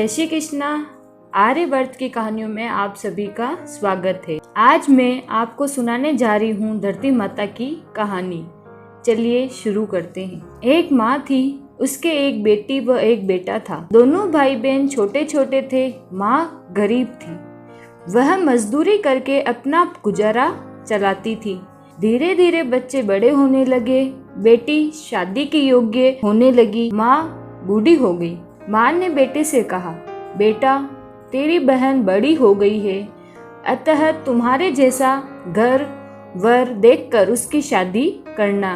जय श्री कृष्णा। आर्यवर्त की कहानियों में आप सभी का स्वागत है। आज मैं आपको सुनाने जा रही हूँ धरती माता की कहानी। चलिए शुरू करते हैं। एक माँ थी, उसके एक बेटी व एक बेटा था। दोनों भाई बहन छोटे छोटे थे। माँ गरीब थी, वह मजदूरी करके अपना गुजारा चलाती थी। धीरे धीरे बच्चे बड़े होने लगे, बेटी शादी के योग्य होने लगी, माँ बूढ़ी हो गई। माँ ने बेटे से कहा, बेटा तेरी बहन बड़ी हो गई है, अतः तुम्हारे जैसा घर वर देखकर उसकी शादी करना।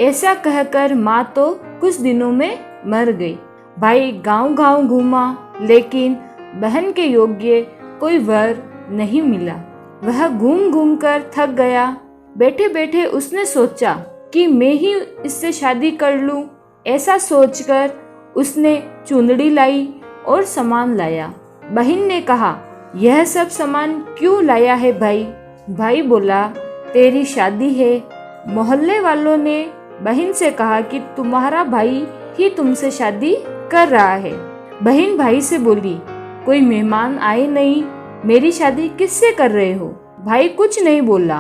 ऐसा कहकर माँ तो कुछ दिनों में मर गई। भाई गांव गांव घूमा, लेकिन बहन के योग्य कोई वर नहीं मिला। वह घूम घूम कर थक गया। बैठे बैठे उसने सोचा कि मैं ही इससे शादी कर लूं। ऐसा सोचकर उसने चुंदड़ी लाई और सामान लाया। बहन ने कहा, यह सब सामान क्यों लाया है भाई? भाई बोला, तेरी शादी है। मोहल्ले वालों ने बहन से कहा कि तुम्हारा भाई ही तुमसे शादी कर रहा है। बहन भाई से बोली, कोई मेहमान आए नहीं, मेरी शादी किससे कर रहे हो? भाई कुछ नहीं बोला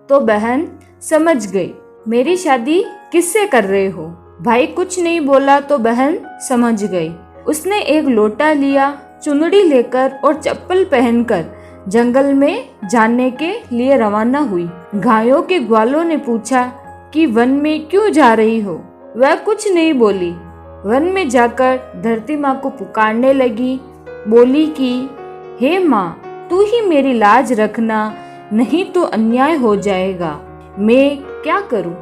तो बहन समझ गई, मेरी शादी किससे कर रहे हो? भाई कुछ नहीं बोला तो बहन समझ गई। उसने एक लोटा लिया, चुनड़ी लेकर और चप्पल पहनकर जंगल में जाने के लिए रवाना हुई। गायों के ग्वालों ने पूछा कि वन में क्यों जा रही हो? वह कुछ नहीं बोली। वन में जाकर धरती माँ को पुकारने लगी। बोली कि हे माँ, तू ही मेरी लाज रखना, नहीं तो अन्याय हो जाएगा। मैं क्या करूं?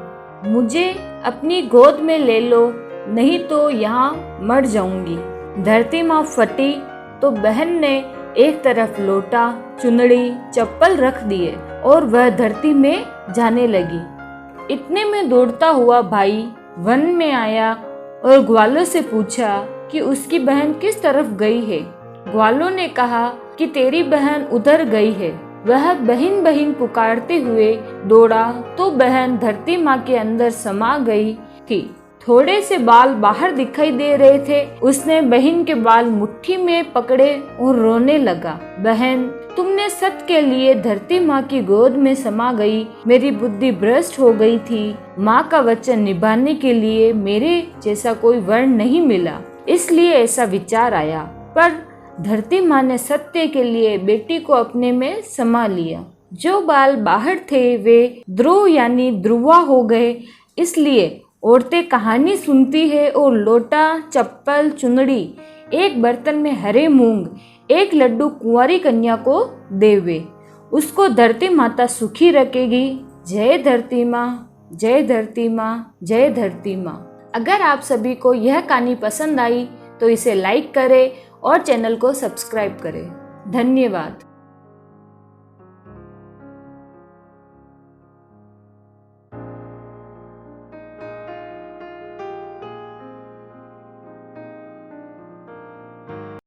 मुझे अपनी गोद में ले लो, नहीं तो यहाँ मर जाऊंगी। धरती माँ फटी तो बहन ने एक तरफ लोटा, चुनड़ी, चप्पल रख दिए और वह धरती में जाने लगी। इतने में दौड़ता हुआ भाई वन में आया और ग्वालों से पूछा कि उसकी बहन किस तरफ गई है। ग्वालों ने कहा कि तेरी बहन उधर गई है। वह बहन बहन पुकारते हुए दौड़ा तो बहन धरती माँ के अंदर समा गई थी। थोड़े से बाल बाहर दिखाई दे रहे थे। उसने बहन के बाल मुट्ठी में पकड़े और रोने लगा, बहन तुमने सत के लिए धरती माँ की गोद में समा गई। मेरी बुद्धि भ्रष्ट हो गई थी। माँ का वचन निभाने के लिए मेरे जैसा कोई वर्ण नहीं मिला, इसलिए ऐसा विचार आया। पर धरती माँ ने सत्य के लिए बेटी को अपने में समा लिया। जो बाल बाहर थे वे ध्रुव यानी ध्रुवा हो गए। इसलिए औरतें कहानी सुनती है और लोटा, चप्पल, चुनड़ी, एक बर्तन में हरे मूंग, एक लड्डू कुंवारी कन्या को देवे। उसको धरती माता सुखी रखेगी। जय धरती माँ, जय धरती माँ, जय धरती माँ। अगर आप सभी को यह कहानी पसंद आई तो इसे लाइक करें और चैनल को सब्सक्राइब करें। धन्यवाद।